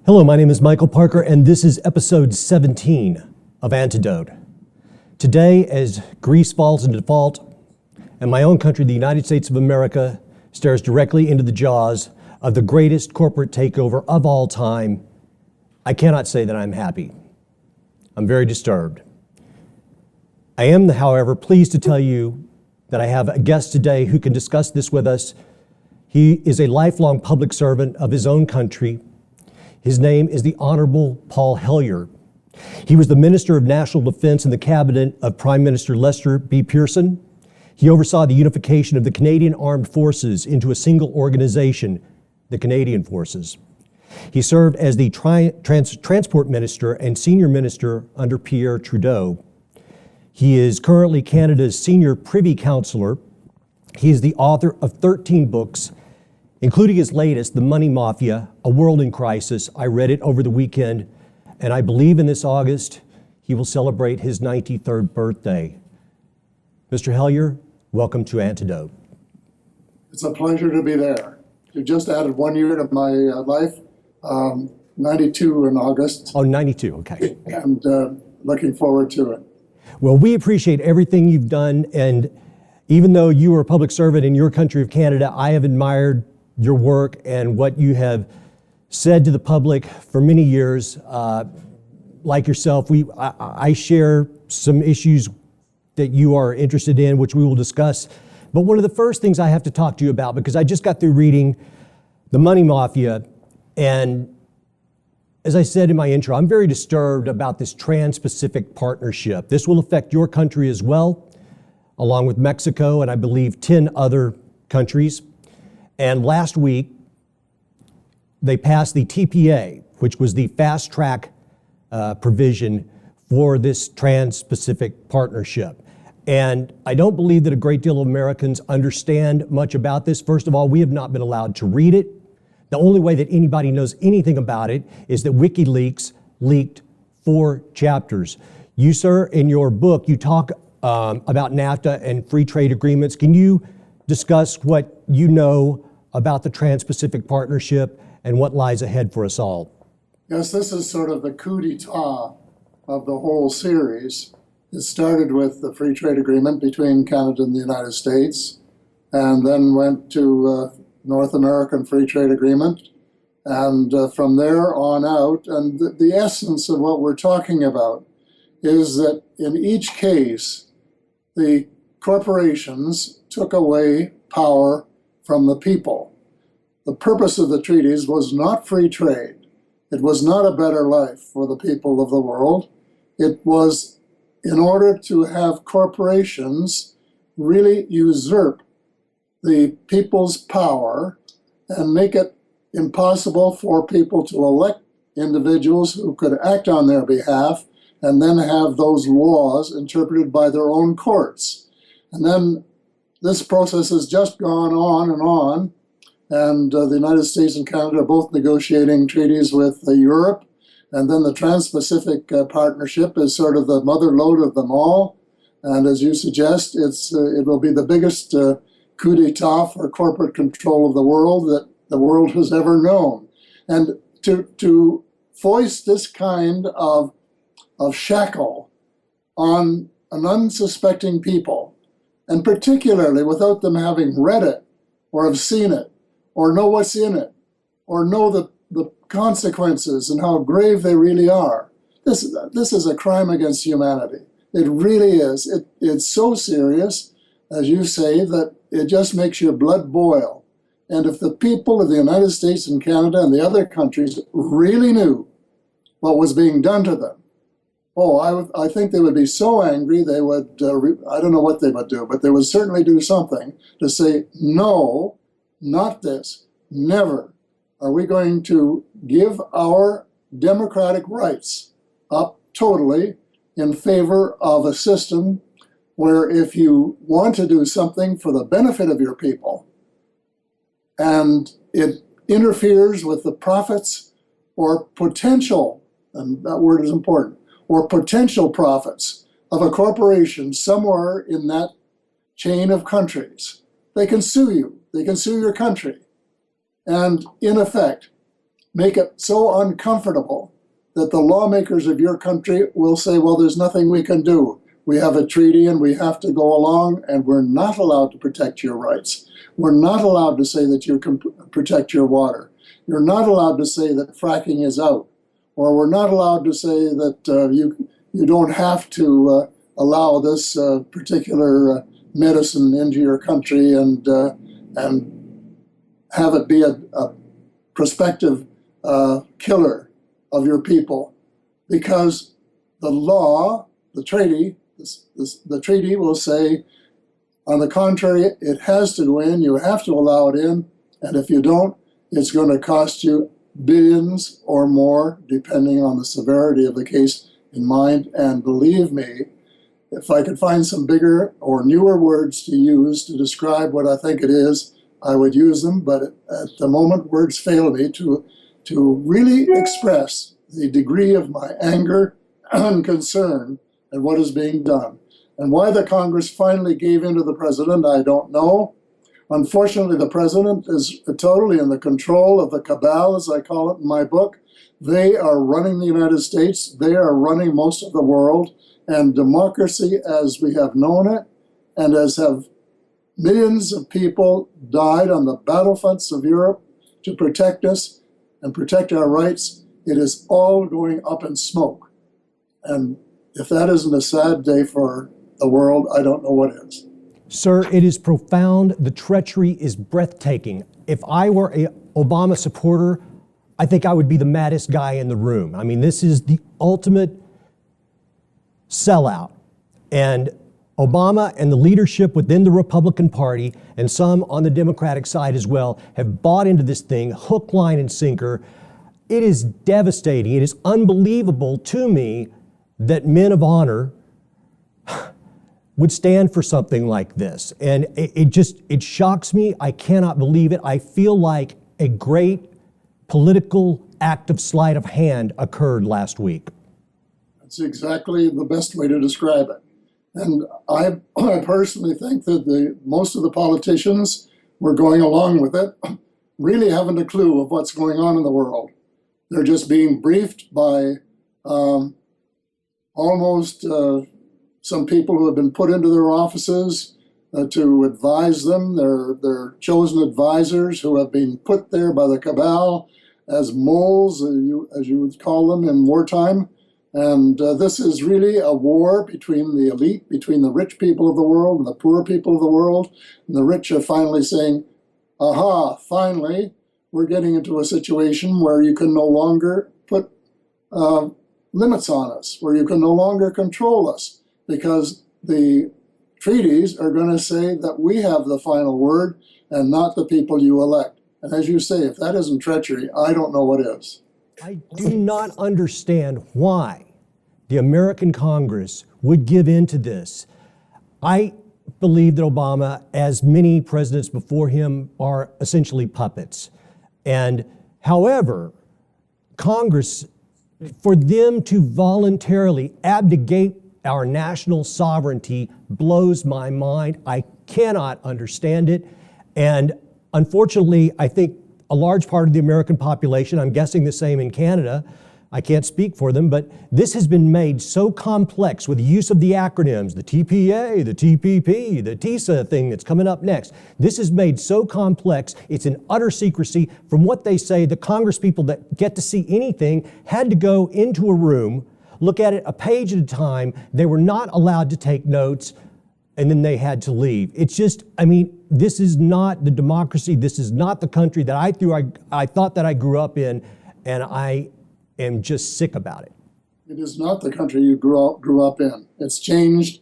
Hello, my name is Michael Parker, and this is episode 17 of Antidote. Today, as Greece falls into default, and my own country, the United States of America, stares directly into the jaws of the greatest corporate takeover of all time, I cannot say that I'm happy. I'm very disturbed. I am, however, pleased to tell you that I have a guest today who can discuss this with us. He is a lifelong public servant of his own country. His name is the Honorable Paul Hellyer. He was the Minister of National Defense in the cabinet of Prime Minister Lester B. Pearson. He oversaw the unification of the Canadian Armed Forces into a single organization, the Canadian Forces. He served as the Transport Minister and Senior Minister under Pierre Trudeau. He is currently Canada's Senior Privy Councillor. He is the author of 13 books, including his latest, The Money Mafia, A World in Crisis. I read it over the weekend, and I believe in this August, he will celebrate his 93rd birthday. Mr. Hellyer, welcome to Antidote. It's a pleasure to be there. You just added 1 year to my life, 92 in August. Oh, 92, okay. And looking forward to it. Well, we appreciate everything you've done, and even though you were a public servant in your country of Canada, I have admired your work and what you have said to the public for many years. Like yourself, I share some issues that you are interested in, which we will discuss. But one of the first things I have to talk to you about, because I just got through reading The Money Mafia, and as I said in my intro, I'm very disturbed about this Trans-Pacific Partnership. This will affect your country as well, along with Mexico and I believe 10 other countries. And last week, they passed the TPA, which was the fast track provision for this Trans-Pacific Partnership. And I don't believe that a great deal of Americans understand much about this. First of all, we have not been allowed to read it. The only way that anybody knows anything about it is that Wikileaks leaked 4 chapters. You, sir, in your book, you talk about NAFTA and free trade agreements. Can you discuss what you know about the Trans-Pacific Partnership and what lies ahead for us all? Yes, this is sort of the coup d'etat of the whole series. It started with the free trade agreement between Canada and the United States, and then went to North American Free Trade Agreement, and from there on out. And the essence of what we're talking about is that in each case, the corporations took away power from the people. The purpose of the treaties was not free trade. It was not a better life for the people of the world. It was in order to have corporations really usurp the people's power and make it impossible for people to elect individuals who could act on their behalf and then have those laws interpreted by their own courts. And then this process has just gone on, and the United States and Canada are both negotiating treaties with Europe, and then the Trans-Pacific Partnership is sort of the mother lode of them all. And as you suggest, it will be the biggest coup d'etat for corporate control of the world that the world has ever known. And to foist this kind of shackle on an unsuspecting people, and particularly without them having read it or have seen it or know what's in it or know the consequences and how grave they really are. This is a crime against humanity. It really is. It's so serious, as you say, that it just makes your blood boil. And if the people of the United States and Canada and the other countries really knew what was being done to them, I think they would be so angry they would, I don't know what they would do, but they would certainly do something to say, no, not this, never are we going to give our democratic rights up totally in favor of a system where if you want to do something for the benefit of your people and it interferes with the profits or potential, and that word is important, or potential profits of a corporation somewhere in that chain of countries, they can sue you. They can sue your country. And in effect, make it so uncomfortable that the lawmakers of your country will say, well, there's nothing we can do. We have a treaty and we have to go along, and we're not allowed to protect your rights. We're not allowed to say that you can protect your water. You're not allowed to say that fracking is out. Or we're not allowed to say that you don't have to allow this particular medicine into your country and have it be a prospective killer of your people, because the law, the treaty will say, on the contrary, it has to go in, you have to allow it in, and if you don't, it's going to cost you billions or more, depending on the severity of the case in mind. And believe me, if I could find some bigger or newer words to use to describe what I think it is, I would use them, but at the moment, words fail me to really express the degree of my anger and concern at what is being done. And why the Congress finally gave in to the president, I don't know. Unfortunately, the president is totally in the control of the cabal, as I call it in my book. They are running the United States. They are running most of the world. And democracy, as we have known it, and as have millions of people died on the battlefronts of Europe to protect us and protect our rights, it is all going up in smoke. And if that isn't a sad day for the world, I don't know what is. Sir, it is profound. The treachery is breathtaking. If I were an Obama supporter, I think I would be the maddest guy in the room. I mean, this is the ultimate sellout. And Obama and the leadership within the Republican Party, and some on the Democratic side as well, have bought into this thing hook, line, and sinker. It is devastating. It is unbelievable to me that men of honor would stand for something like this. And it shocks me. I cannot believe it. I feel like a great political act of sleight of hand occurred last week. That's exactly the best way to describe it. And I personally think that most of the politicians were going along with it, really haven't a clue of what's going on in the world. They're just being briefed by almost some people who have been put into their offices to advise them. They're chosen advisors who have been put there by the cabal as moles, as you would call them in wartime. And this is really a war between the elite, between the rich people of the world and the poor people of the world. And the rich are finally saying, aha, finally, we're getting into a situation where you can no longer put limits on us, where you can no longer control us, because the treaties are going to say that we have the final word and not the people you elect. And as you say, if that isn't treachery, I don't know what is. I do not understand why the American Congress would give in to this. I believe that Obama, as many presidents before him, are essentially puppets. And however, Congress, for them to voluntarily abdicate our national sovereignty blows my mind. I cannot understand it. And unfortunately, I think a large part of the American population, I'm guessing the same in Canada, I can't speak for them, but this has been made so complex with the use of the acronyms, the TPA, the TPP, the TISA thing that's coming up next. This is made so complex, it's in utter secrecy. From what they say, the Congress people that get to see anything had to go into a room, look at it a page at a time. They were not allowed to take notes, and then they had to leave. It's just, I mean, this is not the democracy. This is not the country that I thought that I grew up in, and I am just sick about it. It is not the country you grew up in. It's changed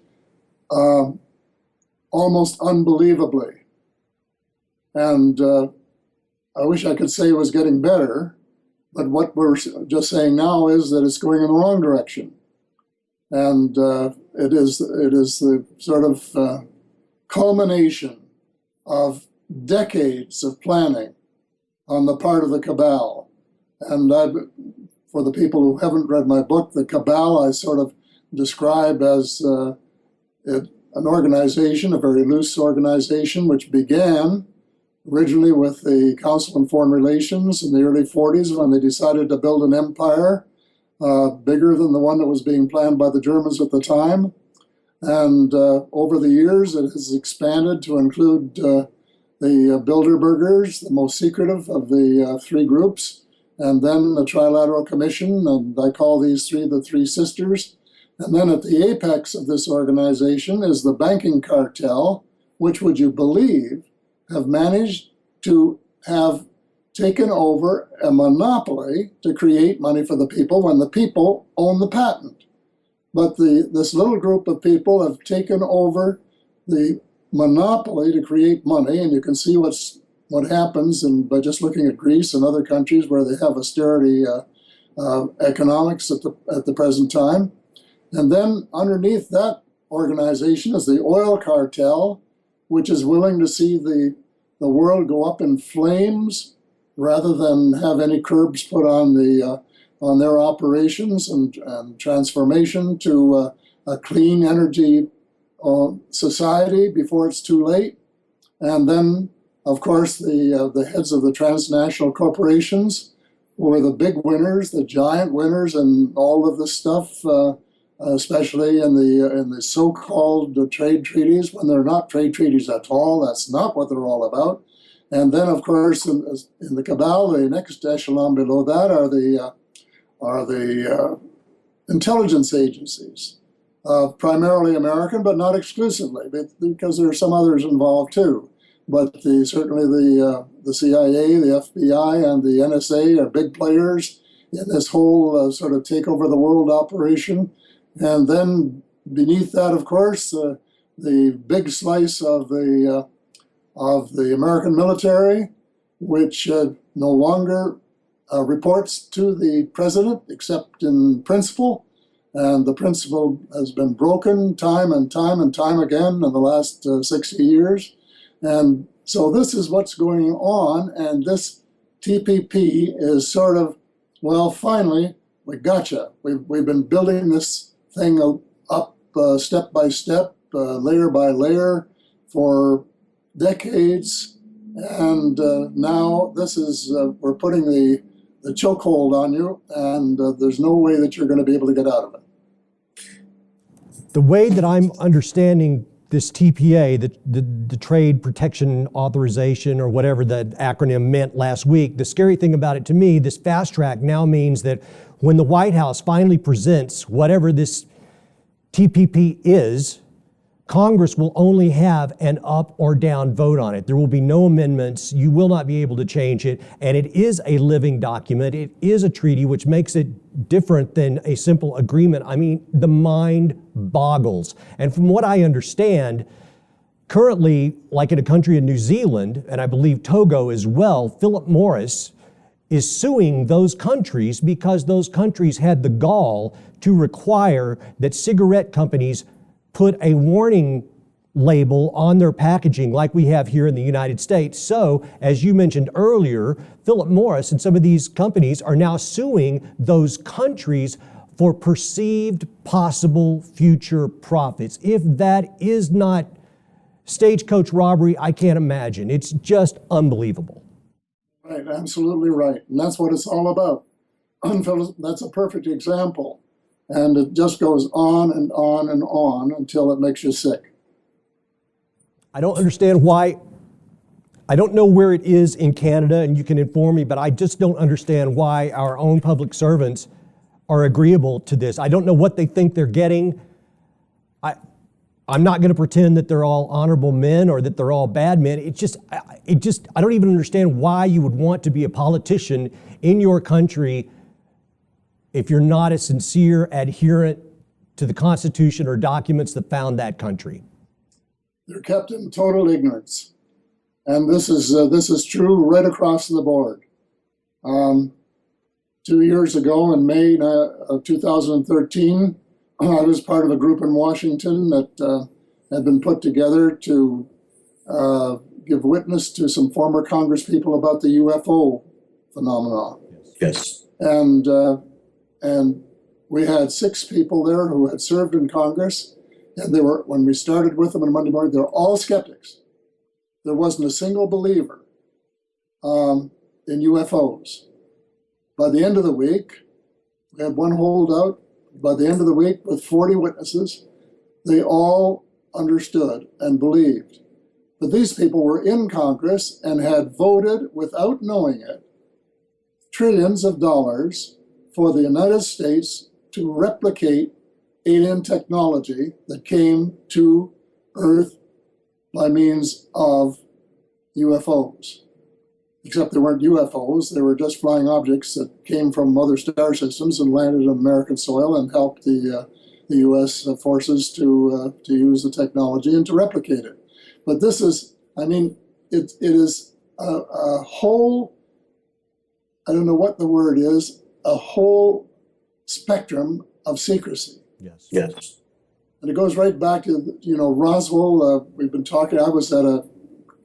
almost unbelievably. And I wish I could say it was getting better, but what we're just saying now is that it's going in the wrong direction. And it is the sort of culmination of decades of planning on the part of the cabal. And for the people who haven't read my book, the cabal I sort of describe as an organization, a very loose organization, which began originally with the Council on Foreign Relations in the early 40s when they decided to build an empire bigger than the one that was being planned by the Germans at the time. And over the years, it has expanded to include the Bilderbergers, the most secretive of the three groups, and then the Trilateral Commission, and I call these three the Three Sisters. And then at the apex of this organization is the banking cartel, which, would you believe, have managed to have taken over a monopoly to create money for the people when the people own the patent. But this little group of people have taken over the monopoly to create money, and you can see what happens by just looking at Greece and other countries where they have austerity economics at the present time. And then underneath that organization is the oil cartel, which is willing to see the world go up in flames rather than have any curbs put on their operations and transformation to a clean energy society before it's too late. And then, of course, the heads of the transnational corporations were the big winners, the giant winners in all of this stuff, especially in the so-called trade treaties, when they're not trade treaties at all. That's not what they're all about. And then, of course, in the Cabal, the next echelon below that are the intelligence agencies, primarily American, but not exclusively, because there are some others involved too. But certainly the CIA, the FBI, and the NSA are big players in this whole sort of take over the world operation. And then beneath that, of course, the big slice of the American military, which no longer reports to the president except in principle. And the principle has been broken time and time and time again in the last 60 years. And so this is what's going on. And this TPP is sort of, well, finally, we gotcha. We've been building this thing up step by step, layer by layer for decades. And now this is, we're putting the chokehold on you, and there's no way that you're going to be able to get out of it. The way that I'm understanding this TPA, the Trade Protection Authorization, or whatever the acronym meant last week, the scary thing about it to me, this fast track now means that when the White House finally presents whatever this TPP is, Congress will only have an up or down vote on it. There will be no amendments. You will not be able to change it. And it is a living document. It is a treaty, which makes it different than a simple agreement. I mean, the mind boggles. And from what I understand, currently, like in a country in New Zealand, and I believe Togo as well, Philip Morris is suing those countries because those countries had the gall to require that cigarette companies put a warning label on their packaging like we have here in the United States. So, as you mentioned earlier, Philip Morris and some of these companies are now suing those countries for perceived possible future profits. If that is not stagecoach robbery, I can't imagine. It's just unbelievable. Right, absolutely right. And that's what it's all about. That's a perfect example. And it just goes on and on and on until it makes you sick. I don't understand why. I don't know where it is in Canada, and you can inform me, but I just don't understand why our own public servants are agreeable to this. I don't know what they think they're getting. I'm not going to pretend that they're all honorable men or that they're all bad men. I don't even understand why you would want to be a politician in your country if you're not a sincere adherent to the Constitution or documents that found that country. They're kept in total ignorance. And this is true right across the board. 2 years ago, in May of 2013, I was part of a group in Washington that had been put together to give witness to some former Congress people about the UFO phenomenon. Yes. And we had 6 people there who had served in Congress, and when we started with them on Monday morning, they were all skeptics. There wasn't a single believer. in UFOs. By the end of the week, we had one holdout. By the end of the week, with 40 witnesses, they all understood and believed. But these people were in Congress and had voted, without knowing it, trillions of dollars for the United States to replicate alien technology that came to Earth by means of UFOs. Except they weren't UFOs, they were just flying objects that came from other star systems and landed on American soil and helped the U.S. forces to use the technology and to replicate it. But this is, I mean, it is a whole, I don't know what the word is, a whole spectrum of secrecy. Yes. Yes. And it goes right back to, Roswell. We've been talking, I was at a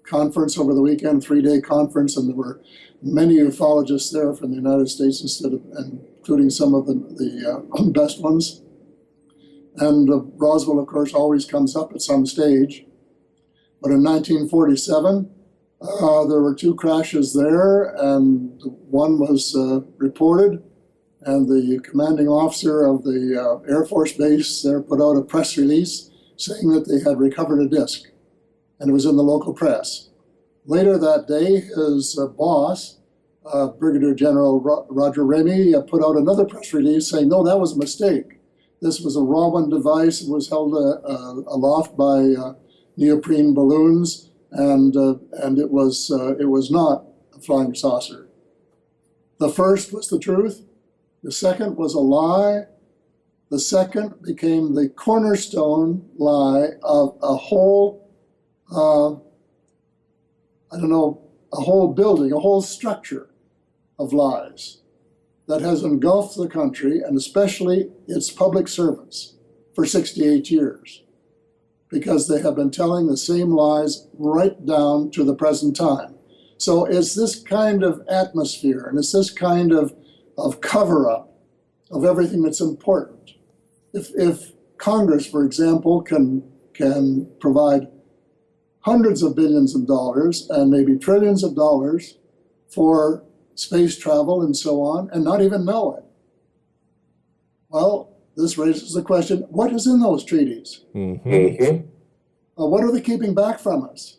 conference over the weekend, 3-day conference, and there were many ufologists there from the United States, including some of the best ones. And Roswell, of course, always comes up at some stage. But in 1947, there were 2 crashes there, and one was reported, and the commanding officer of the Air Force Base there put out a press release saying that they had recovered a disc, and it was in the local press. Later that day, his boss, Brigadier General Roger Ramey, put out another press release saying, no, that was a mistake. This was a Raman device. It was held aloft by neoprene balloons, and it was not a flying saucer. The first was the truth. The second was a lie. The second became the cornerstone lie of a whole, a whole building, a whole structure of lies that has engulfed the country, and especially its public servants, for 68 years, because they have been telling the same lies right down to the present time. So it's this kind of atmosphere, and it's this kind of cover-up of everything that's important. If Congress, for example, can provide hundreds of billions of dollars and maybe trillions of dollars for space travel and so on, and not even know it, well, this raises the question, what is in those treaties? Mm-hmm. What are they keeping back from us?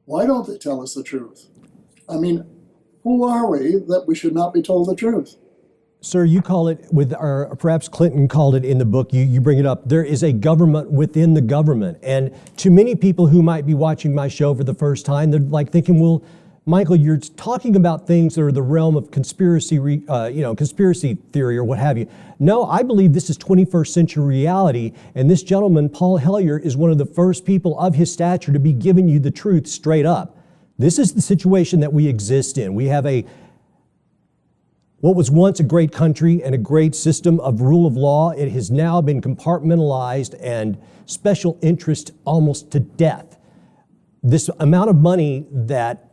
Why don't they tell us the truth? I mean, who are we that we should not be told the truth? Sir, you call it, or perhaps Clinton called it in the book, you bring it up, there is a government within the government. And to many people who might be watching my show for the first time, they're like thinking, well, Michael, you're talking about things that are the realm of conspiracy theory or what have you. No, I believe this is 21st century reality, and this gentleman, Paul Hellyer, is one of the first people of his stature to be giving you the truth straight up. This is the situation that we exist in. We have what was once a great country and a great system of rule of law. It has now been compartmentalized and special interest almost to death. This amount of money that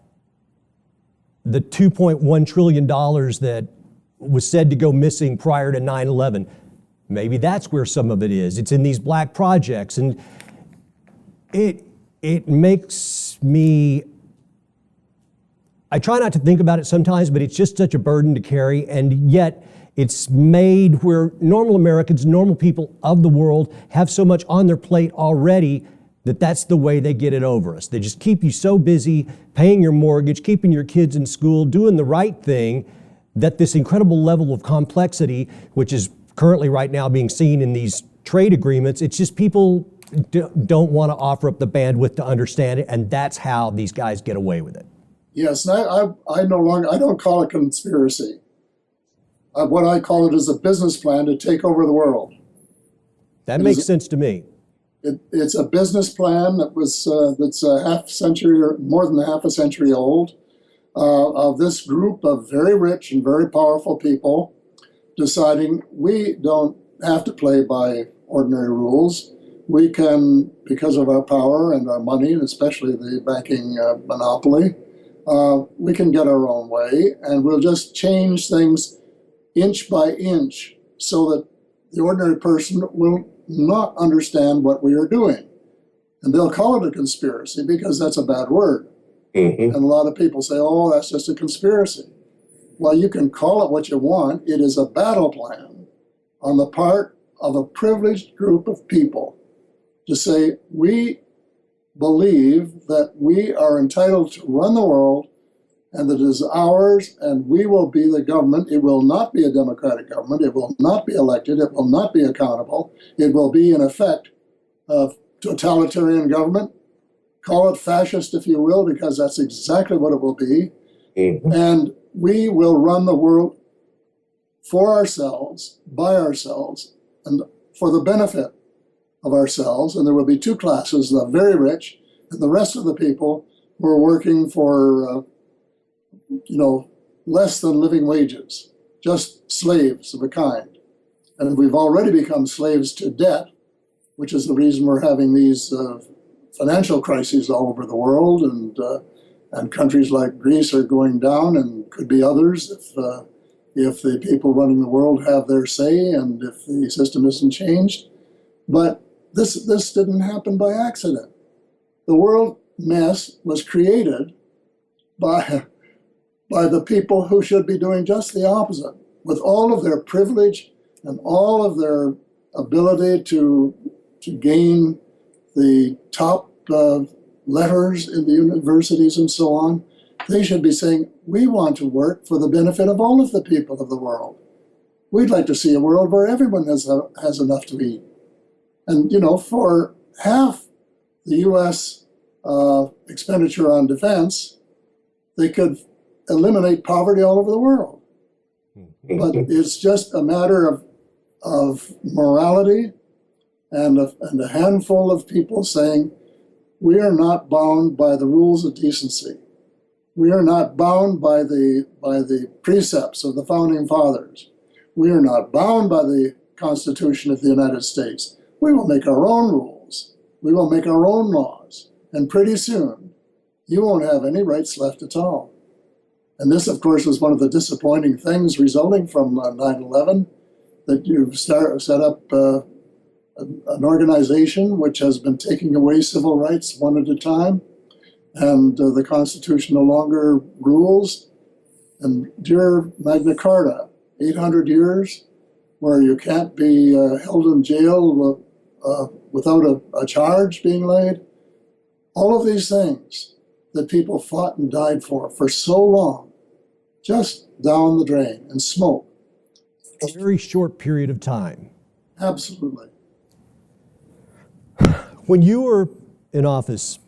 the $2.1 trillion that was said to go missing prior to 9/11, maybe that's where some of it is. It's in these black projects, and it makes me, I try not to think about it sometimes, but it's just such a burden to carry, and yet it's made where normal Americans, normal people of the world have so much on their plate already that that's the way they get it over us. They just keep you so busy paying your mortgage, keeping your kids in school, doing the right thing, that this incredible level of complexity, which is currently right now being seen in these trade agreements, it's just people don't want to offer up the bandwidth to understand it, and that's how these guys get away with it. Yes, and I don't call it conspiracy. What I call it is a business plan to take over the world. That makes sense to me. It's a business plan that's a half century or more than half a century old, of this group of very rich and very powerful people deciding we don't have to play by ordinary rules. We can, because of our power and our money, and especially the banking monopoly, we can get our own way, and we'll just change things inch by inch so that the ordinary person will not understand what we are doing. And they'll call it a conspiracy because that's a bad word. And a lot of people say, oh, that's just a conspiracy. Well, you can call it what you want. It is a battle plan on the part of a privileged group of people to say, we believe that we are entitled to run the world and that it is ours and we will be the government. It will not be a democratic government. It will not be elected. It will not be accountable. It will be, in effect, a totalitarian government. Call it fascist, if you will, because that's exactly what it will be. And we will run the world for ourselves, by ourselves, and for the benefit of ourselves. And there will be two classes, the very rich and the rest of the people who are working for, less than living wages, just slaves of a kind. And we've already become slaves to debt, which is the reason we're having these financial crises all over the world, and countries like Greece are going down, and could be others if the people running the world have their say and if the system isn't changed. But this didn't happen by accident. The world mess was created by the people who should be doing just the opposite, with all of their privilege and all of their ability to gain the top letters in the universities and so on. They should be saying, we want to work for the benefit of all of the people of the world. We'd like to see a world where everyone has enough to eat. And, for half the U.S. Expenditure on defense, they could eliminate poverty all over the world. But it's just a matter of morality and a handful of people saying, we are not bound by the rules of decency. We are not bound by the precepts of the founding fathers. We are not bound by the Constitution of the United States. We will make our own rules. We will make our own laws. And pretty soon, you won't have any rights left at all. And this, of course, was one of the disappointing things resulting from 9/11, that you've set up an organization which has been taking away civil rights one at a time, and the Constitution no longer rules. And dear Magna Carta, 800 years, where you can't be held in jail without a charge being laid. All of these things that people fought and died for so long, just down the drain and smoke. A very short period of time. Absolutely. When you were in office,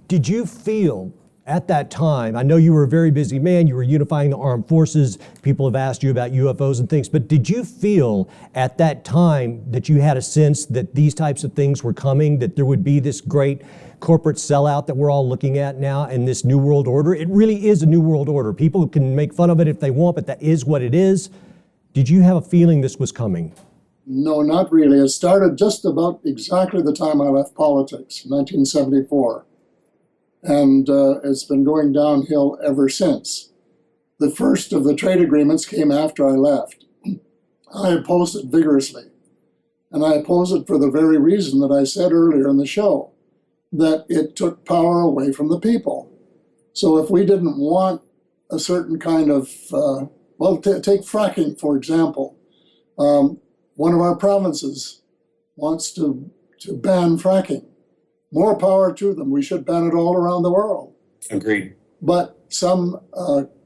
did you feel at that time, I know you were a very busy man, you were unifying the armed forces, people have asked you about UFOs and things, but did you feel at that time that you had a sense that these types of things were coming, that there would be this great corporate sellout that we're all looking at now and this new world order? It really is a new world order. People can make fun of it if they want, but that is what it is. Did you have a feeling this was coming? No, not really. It started just about exactly the time I left politics, 1974. And it's been going downhill ever since. The first of the trade agreements came after I left. I opposed it vigorously. And I opposed it for the very reason that I said earlier in the show, that it took power away from the people. So if we didn't want a certain kind of, take fracking, for example. One of our provinces wants to ban fracking. More power to them. We should ban it all around the world. Agreed. But some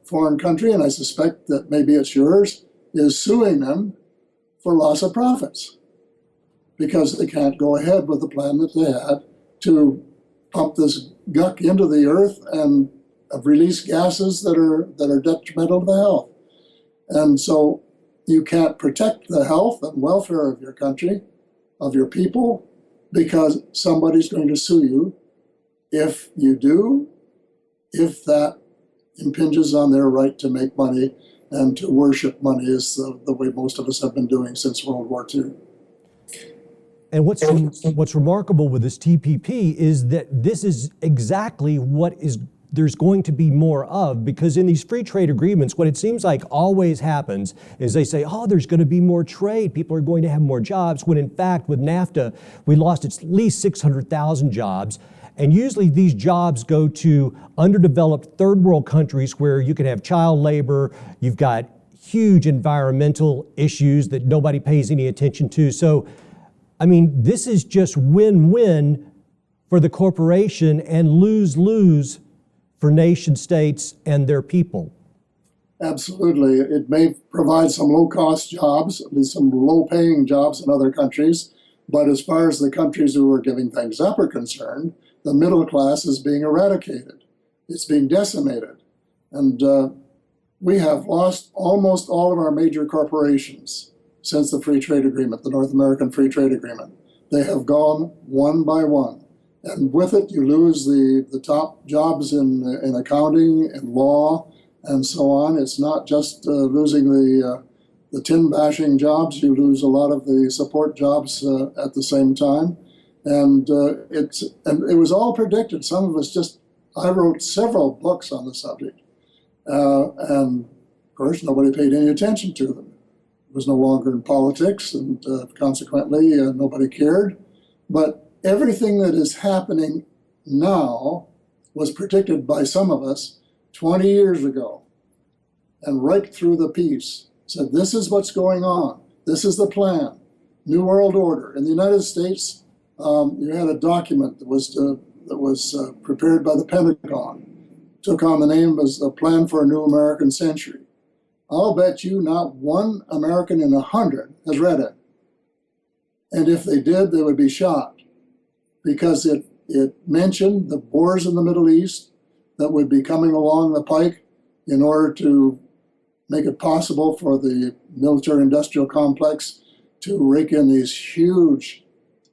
foreign country, and I suspect that maybe it's yours, is suing them for loss of profits because they can't go ahead with the plan that they had to pump this guck into the earth and release gases that are detrimental to the health. And so you can't protect the health and welfare of your country, of your people, because somebody's going to sue you. If you do, if that impinges on their right to make money and to worship money, is the way most of us have been doing since World War II. And what's remarkable with this TPP is that this is exactly what there's going to be more of, because in these free trade agreements, what it seems like always happens is they say, oh, there's going to be more trade, people are going to have more jobs, when in fact with NAFTA, we lost at least 600,000 jobs. And usually these jobs go to underdeveloped third world countries where you can have child labor, you've got huge environmental issues that nobody pays any attention to. So, I mean, this is just win-win for the corporation and lose-lose for nation states and their people. Absolutely. It may provide some low-cost jobs, at least some low-paying jobs in other countries. But as far as the countries who are giving things up are concerned, the middle class is being eradicated. It's being decimated. And we have lost almost all of our major corporations since the Free Trade Agreement, the North American Free Trade Agreement. They have gone one by one. And with it, you lose the top jobs in accounting and law and so on. It's not just losing the tin bashing jobs, you lose a lot of the support jobs at the same time. And it was all predicted. Some of us I wrote several books on the subject. And of course, nobody paid any attention to them. It was no longer in politics, and consequently, nobody cared. But everything that is happening now was predicted by some of us 20 years ago. And right through the piece said, this is what's going on. This is the plan. New World Order. In the United States, you had a document that was prepared by the Pentagon. Took on the name as a plan for a new American century. I'll bet you not one American in 100 has read it. And if they did, they would be shocked, because it mentioned the wars in the Middle East that would be coming along the pike in order to make it possible for the military-industrial complex to rake in these huge,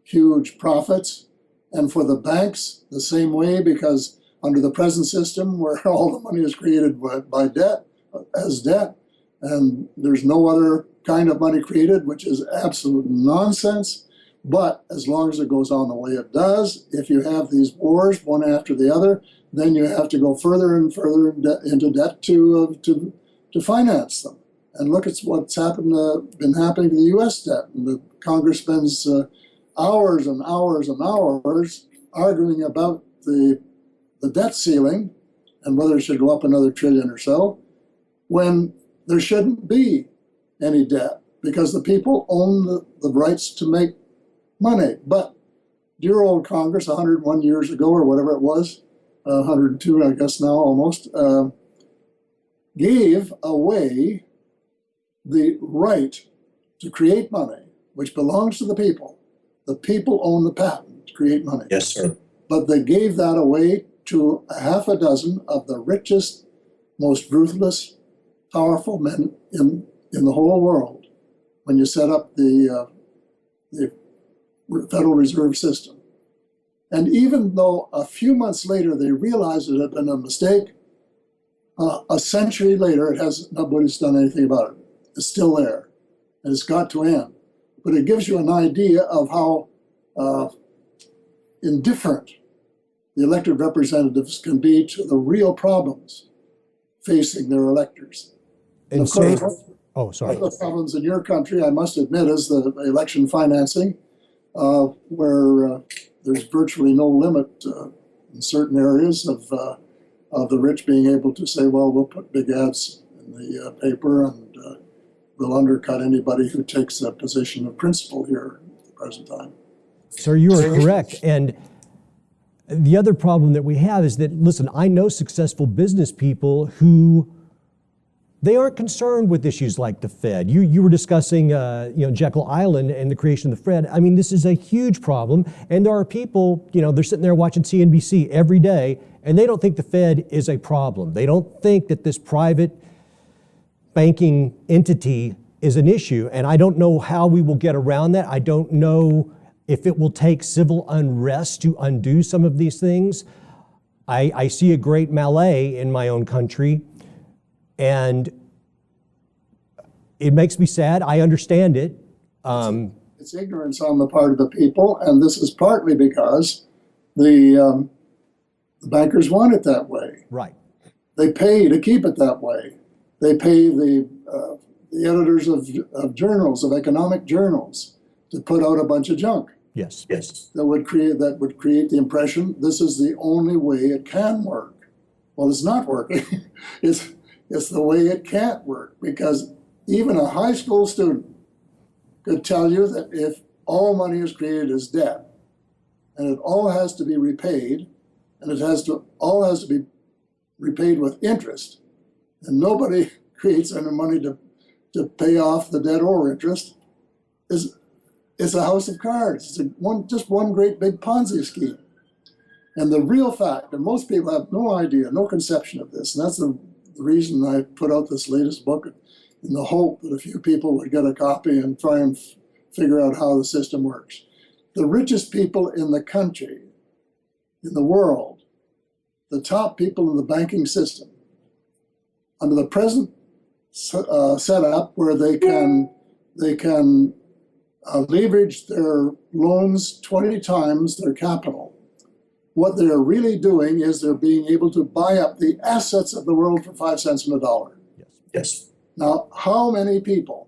huge profits. And for the banks, the same way, because under the present system where all the money is created by debt, as debt, and there's no other kind of money created, which is absolute nonsense. But as long as it goes on the way it does, if you have these wars one after the other, then you have to go further and further into debt to finance them. And look at what's been happening to the U.S. debt. And the Congress spends hours and hours and hours arguing about the debt ceiling and whether it should go up another trillion or so, when there shouldn't be any debt, because the people own the rights to make money. But dear old Congress, 101 years ago or whatever it was, 102 I guess now almost, gave away the right to create money, which belongs to the people. The people own the patent to create money. Yes, sir. But they gave that away to a half a dozen of the richest, most ruthless, powerful men in the whole world when you set up the Federal Reserve System. And even though a few months later they realized it had been a mistake, a century later nobody's done anything about it. It's still there, and it's got to end. But it gives you an idea of how indifferent the elected representatives can be to the real problems facing their electors. And of course, sorry. one of the problems in your country, I must admit, is the election financing, where there's virtually no limit in certain areas of the rich being able to say, well, we'll put big ads in the paper and we'll undercut anybody who takes a position of principle here at the present time. Sir, you are correct. And the other problem that we have is that, listen, I know successful business people who they aren't concerned with issues like the Fed. You were discussing Jekyll Island and the creation of the Fed. I mean, this is a huge problem. And there are people, they're sitting there watching CNBC every day, and they don't think the Fed is a problem. They don't think that this private banking entity is an issue. And I don't know how we will get around that. I don't know if it will take civil unrest to undo some of these things. I see a great melee in my own country, and it makes me sad. I understand it. It's ignorance on the part of the people, and this is partly because the bankers want it that way. Right. They pay to keep it that way. They pay the editors of journals, of economic journals, to put out a bunch of junk. Yes. that would create the impression this is the only way it can work. Well, it's not working. it's the way it can't work, because even a high school student could tell you that if all money is created as debt, and it all has to be repaid, and all has to be repaid with interest, and nobody creates any money to pay off the debt or interest, it's a house of cards. It's just one great big Ponzi scheme. And the real fact, and most people have no idea, no conception of this, and that's the reason I put out this latest book, in the hope that a few people would get a copy and try and figure out how the system works. The richest people in the country, in the world, the top people in the banking system, under the present setup where they can leverage their loans 20 times their capital, what they're really doing is they're being able to buy up the assets of the world for 5 cents on a dollar. Yes. Now, how many people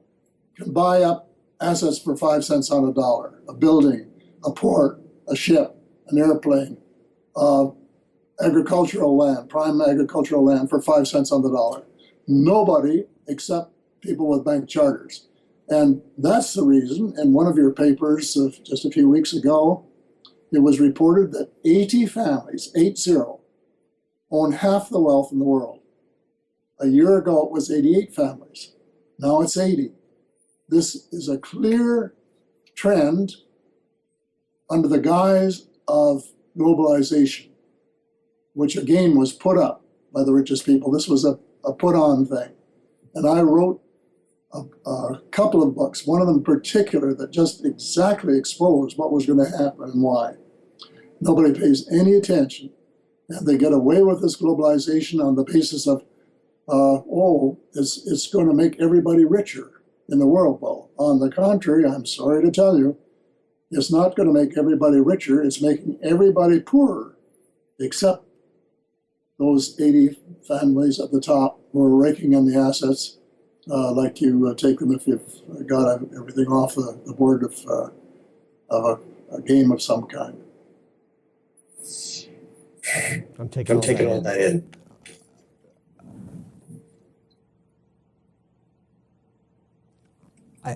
can buy up assets for 5 cents on a dollar? A building, a port, a ship, an airplane, agricultural land, prime agricultural land for 5 cents on the dollar. Nobody except people with bank charters. And that's the reason, in one of your papers just a few weeks ago, it was reported that 80 families, 80, own half the wealth in the world. A year ago, it was 88 families. Now it's 80. This is a clear trend under the guise of globalization, which again was put up by the richest people. This was a put-on thing. And I wrote a couple of books, one of them in particular that just exactly exposed what was going to happen and why. Nobody pays any attention, and they get away with this globalization on the basis of, it's going to make everybody richer in the world. Well, on the contrary, I'm sorry to tell you, it's not going to make everybody richer. It's making everybody poorer, except those 80 families at the top who are raking in the assets, like you take them if you've got everything off the board of a game of some kind. I'm taking all that in.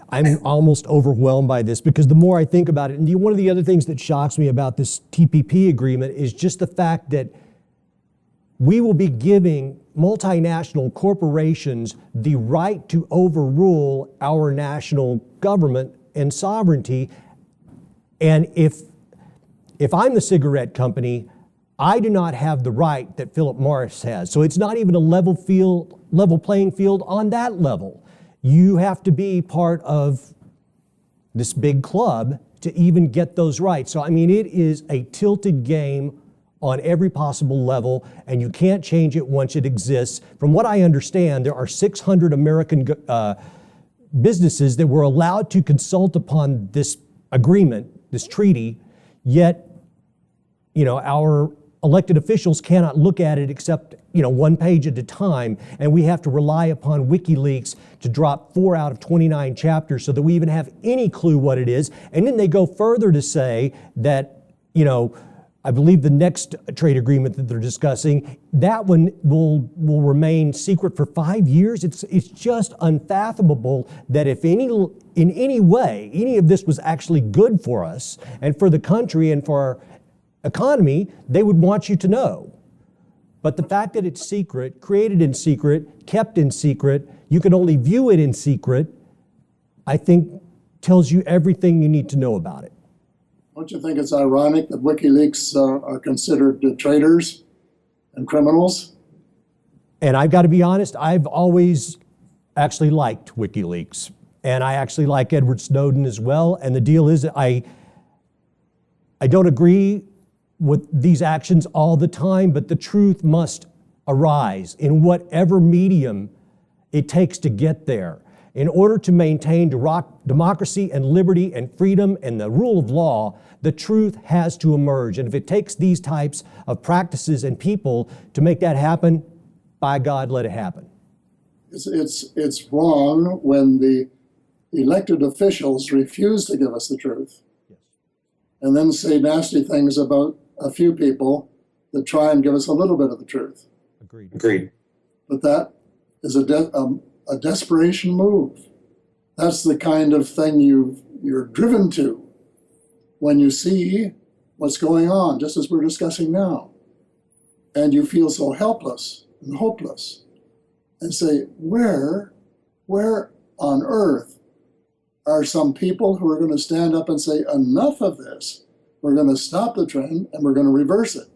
I'm almost overwhelmed by this, because the more I think about it, and one of the other things that shocks me about this TPP agreement is just the fact that we will be giving multinational corporations the right to overrule our national government and sovereignty. And if I'm the cigarette company, I do not have the right that Philip Morris has. So it's not even a level playing field on that level. You have to be part of this big club to even get those rights. So, I mean, it is a tilted game on every possible level, and you can't change it once it exists. From what I understand, there are 600 American businesses that were allowed to consult upon this agreement, this treaty, yet, our elected officials cannot look at it except, one page at a time, and we have to rely upon Wikileaks to drop 4 out of 29 chapters so that we even have any clue what it is. And then they go further to say that, I believe the next trade agreement that they're discussing, that one will remain secret for 5 years. It's just unfathomable that if in any way, any of this was actually good for us and for the country and for our economy, they would want you to know. But the fact that it's secret, created in secret, kept in secret, you can only view it in secret, I think tells you everything you need to know about it. Don't you think it's ironic that WikiLeaks are considered traitors and criminals? And I've got to be honest, I've always actually liked WikiLeaks. And I actually like Edward Snowden as well. And the deal is, I don't agree with these actions all the time, but the truth must arise in whatever medium it takes to get there. In order to maintain democracy and liberty and freedom and the rule of law, the truth has to emerge. And if it takes these types of practices and people to make that happen, by God, let it happen. It's wrong when the elected officials refuse to give us the truth. Yes. and then say nasty things about a few people that try and give us a little bit of the truth. Agreed. But that is a desperation move. That's the kind of thing you're driven to when you see what's going on, just as we're discussing now. And you feel so helpless and hopeless and say, where on earth are some people who are going to stand up and say, enough of this? We're going to stop the trend and we're going to reverse it.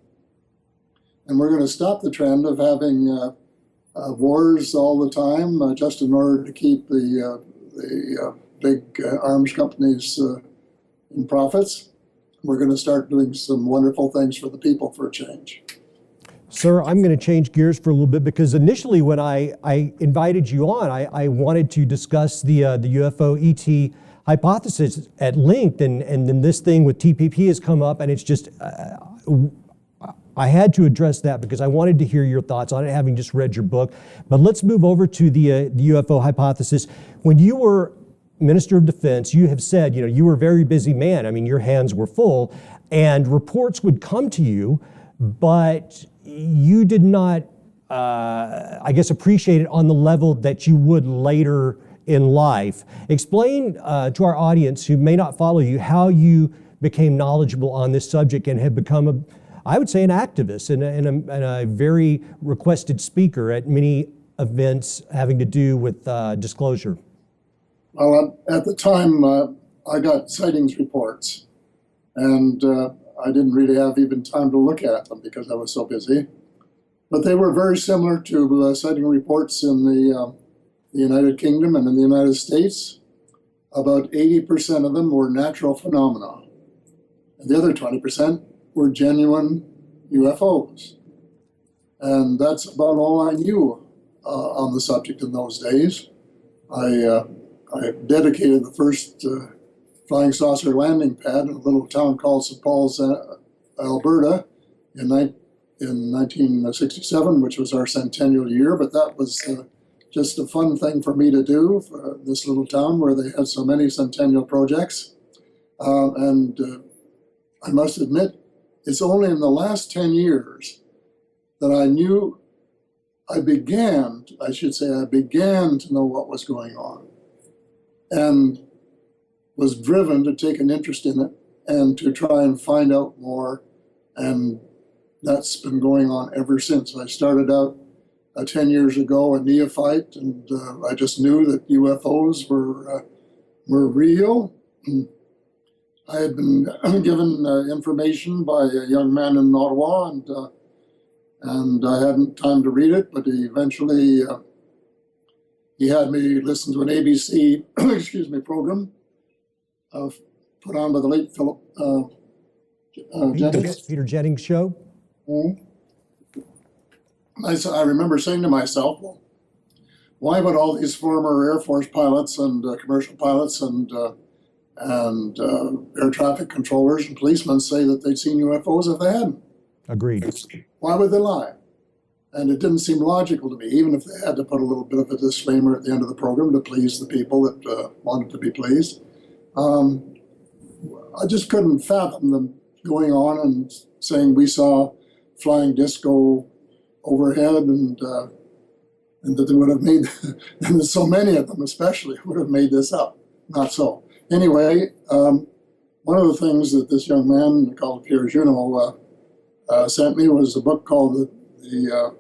And we're going to stop the trend of having wars all the time just in order to keep the big arms companies in profits. We're going to start doing some wonderful things for the people for a change. Sir, I'm going to change gears for a little bit because initially when I invited you on, I wanted to discuss the UFO ET hypothesis at length, and then this thing with TPP has come up, and it's just, I had to address that because I wanted to hear your thoughts on it, having just read your book. But let's move over to the UFO hypothesis. When you were Minister of Defense, you have said, you were a very busy man. I mean, your hands were full, and reports would come to you, but you did not, appreciate it on the level that you would later in life. Explain to our audience who may not follow you how you became knowledgeable on this subject and have become I would say an activist and a very requested speaker at many events having to do with disclosure. Well, at the time, I got sightings reports, and I didn't really have even time to look at them because I was so busy. But they were very similar to sighting reports in the United Kingdom and in the United States. About 80% of them were natural phenomena, and the other 20% were genuine UFOs. And that's about all I knew on the subject in those days. I dedicated the first flying saucer landing pad in a little town called St. Paul's, Alberta, in 1967, which was our centennial year. But that was just a fun thing for me to do for this little town where they had so many centennial projects. And I must admit, it's only in the last 10 years that I began to know what was going on and was driven to take an interest in it and to try and find out more. And that's been going on ever since. I started out 10 years ago a neophyte, and I just knew that UFOs were real. I had been given information by a young man in Ottawa, and I hadn't time to read it, but eventually he had me listen to an ABC program put on by the late Philip Jennings. Peter Jennings show. Mm-hmm. I remember saying to myself, well, why would all these former Air Force pilots and commercial pilots and air traffic controllers and policemen say that they'd seen UFOs if they hadn't? Agreed. Why would they lie? And it didn't seem logical to me, even if they had to put a little bit of a disclaimer at the end of the program to please the people that wanted to be pleased. I just couldn't fathom them going on and saying we saw flying discs go overhead and that they would have made, and so many of them especially, would have made this up. Not so. Anyway, one of the things that this young man called Pierre sent me was a book called The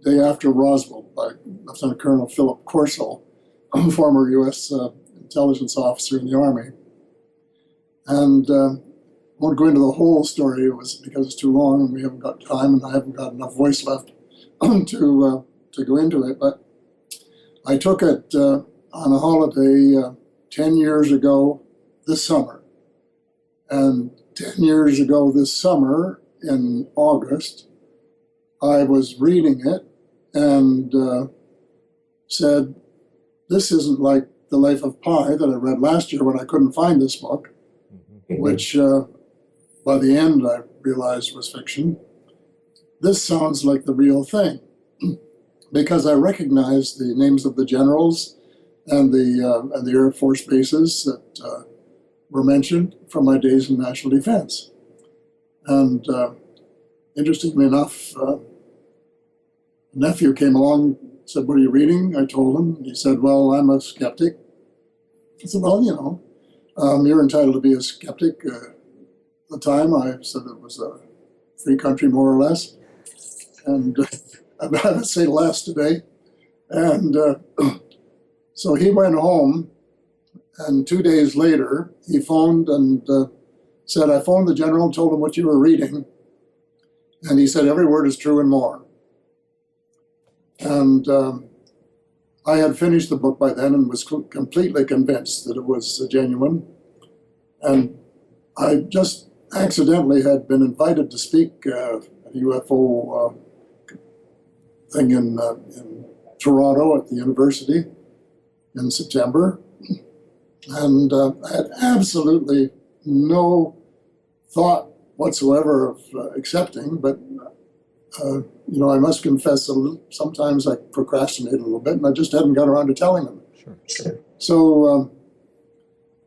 Day After Roswell by Lieutenant Colonel Philip Corso, former U.S. intelligence officer in the Army. And I won't go into the whole story. It was because it's too long and we haven't got time and I haven't got enough voice left to go into it. But I took it on a holiday 10 years ago this summer. And 10 years ago this summer, in August, I was reading it and said, this isn't like The Life of Pi that I read last year when I couldn't find this book, which by the end I realized was fiction. This sounds like the real thing because I recognized the names of the generals and the Air Force bases that were mentioned from my days in national defense. And interestingly enough, a nephew came along, said, "What are you reading?" I told him. He said, "Well, I'm a skeptic." I said, "Well, you're entitled to be a skeptic." At the time, I said it was a free country, more or less. And I would say less today. And so he went home, and 2 days later, he phoned and said, "I phoned the general and told him what you were reading." And he said, "Every word is true and more." And I had finished the book by then and was completely convinced that it was genuine. And I just accidentally had been invited to speak at a UFO thing in Toronto at the university in September. And I had absolutely no thought whatsoever of accepting, but I must confess, sometimes I procrastinated a little bit, and I just hadn't got around to telling them. Sure. So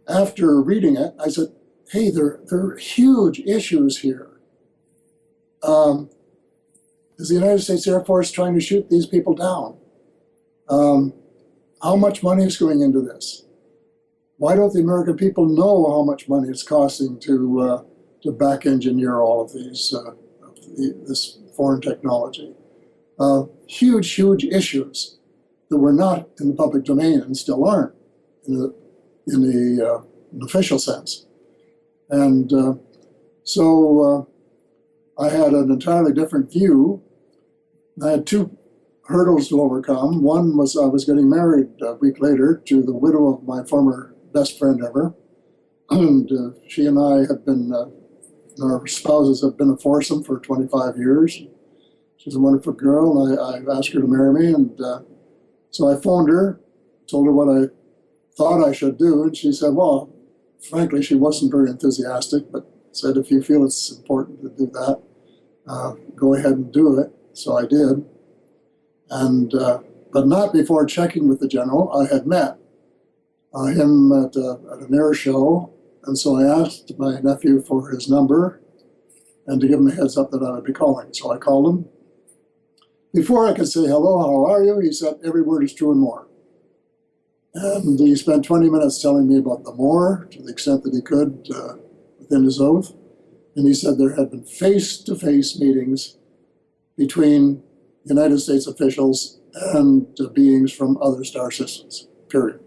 after reading it, I said, "Hey, there are huge issues here. Is the United States Air Force trying to shoot these people down? How much money is going into this? Why don't the American people know how much money it's costing to back engineer all of these this foreign technology?" Huge issues that were not in the public domain and still aren't in the official sense. And so I had an entirely different view. I had two hurdles to overcome. One was I was getting married a week later to the widow of my former best friend ever. And she and I had been, our spouses have been a foursome for 25 years. She's a wonderful girl, and I asked her to marry me. And so I phoned her, told her what I thought I should do. And she said, well, frankly, she wasn't very enthusiastic, but said, if you feel it's important to do that, go ahead and do it. So I did. And but not before checking with the general. I had met him at an air show, and so I asked my nephew for his number and to give him a heads up that I would be calling. So I called him. Before I could say, hello, how are you? He said, every word is true and more. And he spent 20 minutes telling me about the more, to the extent that he could within his oath. And he said there had been face-to-face meetings between United States officials and beings from other star systems, period.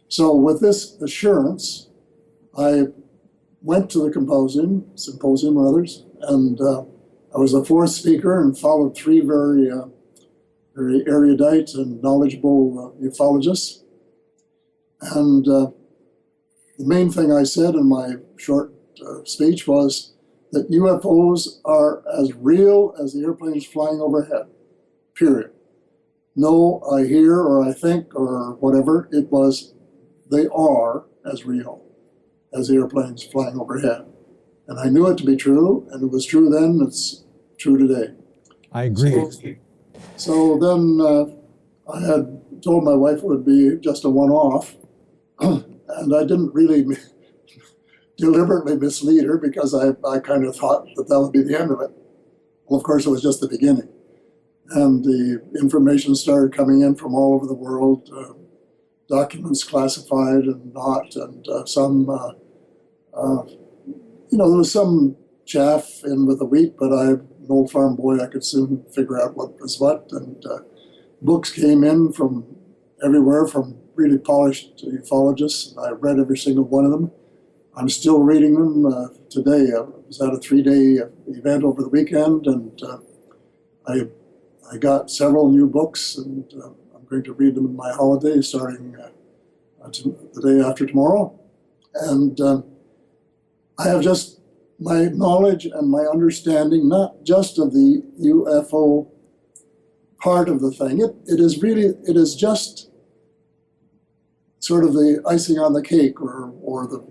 So with this assurance, I went to the symposium or others, and I was the fourth speaker and followed three very erudite and knowledgeable ufologists. And the main thing I said in my short speech was that UFOs are as real as the airplanes flying overhead, period. No, I hear or I think or whatever, it was, they are as real as the airplanes flying overhead. And I knew it to be true, and it was true then, it's true today. I agree. So then I had told my wife it would be just a one-off, and I didn't really deliberately mislead her because I kind of thought that would be the end of it. Well, of course, it was just the beginning. And the information started coming in from all over the world, documents classified and not, and some, there was some chaff in with the wheat, but I'm an old farm boy, I could soon figure out what was what. And books came in from everywhere, from really polished ufologists. I read every single one of them. I'm still reading them today. I was at a 3-day event over the weekend, and I got several new books, and I'm going to read them in my holiday starting the day after tomorrow. And I have just my knowledge and my understanding, not just of the UFO part of the thing. It is just sort of the icing on the cake, or the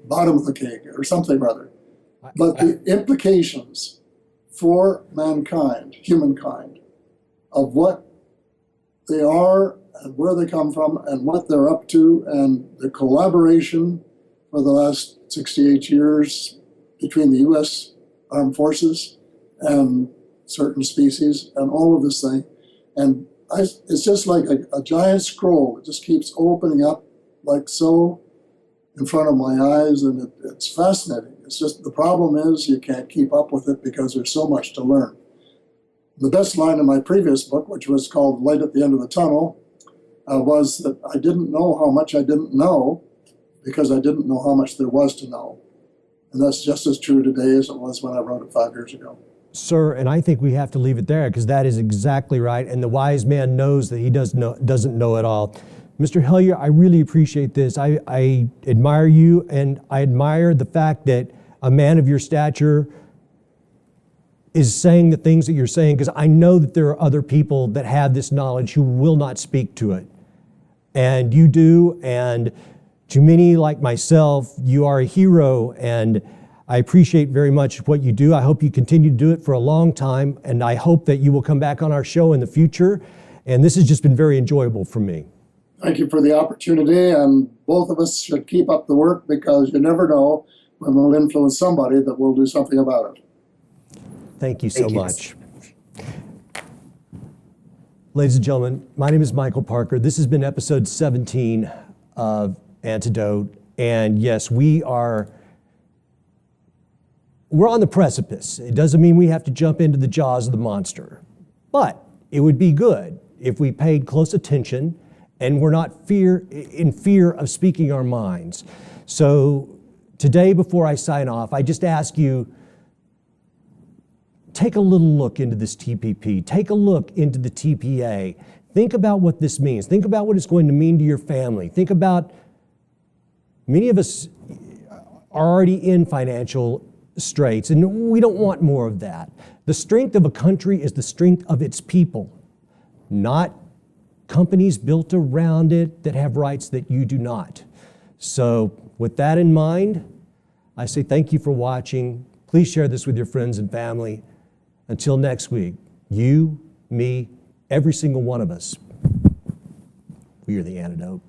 bottom of the cake, or something rather. But the implications for mankind, humankind, of what they are and where they come from and what they're up to, and the collaboration for the last 68 years between the U.S. Armed Forces and certain species and all of this thing. And it's just like a giant scroll. It just keeps opening up like so in front of my eyes, and it's fascinating. It's just the problem is you can't keep up with it because there's so much to learn. The best line in my previous book, which was called Light at the End of the Tunnel, was that I didn't know how much I didn't know because I didn't know how much there was to know. And that's just as true today as it was when I wrote it 5 years ago. Sir, and I think we have to leave it there because that is exactly right. And the wise man knows that he doesn't know it all. Mr. Hellyer, I really appreciate this. I admire you, and I admire the fact that a man of your stature is saying the things that you're saying, because I know that there are other people that have this knowledge who will not speak to it. And you do, and to many like myself, you are a hero, and I appreciate very much what you do. I hope you continue to do it for a long time, and I hope that you will come back on our show in the future. And this has just been very enjoyable for me. Thank you for the opportunity, and both of us should keep up the work because you never know when we'll influence somebody that will do something about it. Thank you so much. Ladies and gentlemen, my name is Michael Parker. This has been episode 17 of Antidote. And yes, we're on the precipice. It doesn't mean we have to jump into the jaws of the monster. But it would be good if we paid close attention and we're not in fear of speaking our minds. So today, before I sign off, I just ask you, take a little look into this TPP. Take a look into the TPA. Think about what this means. Think about what it's going to mean to your family. Think about, many of us are already in financial straits, and we don't want more of that. The strength of a country is the strength of its people, not companies built around it that have rights that you do not. So with that in mind, I say thank you for watching. Please share this with your friends and family. Until next week, you, me, every single one of us, we are the antidote.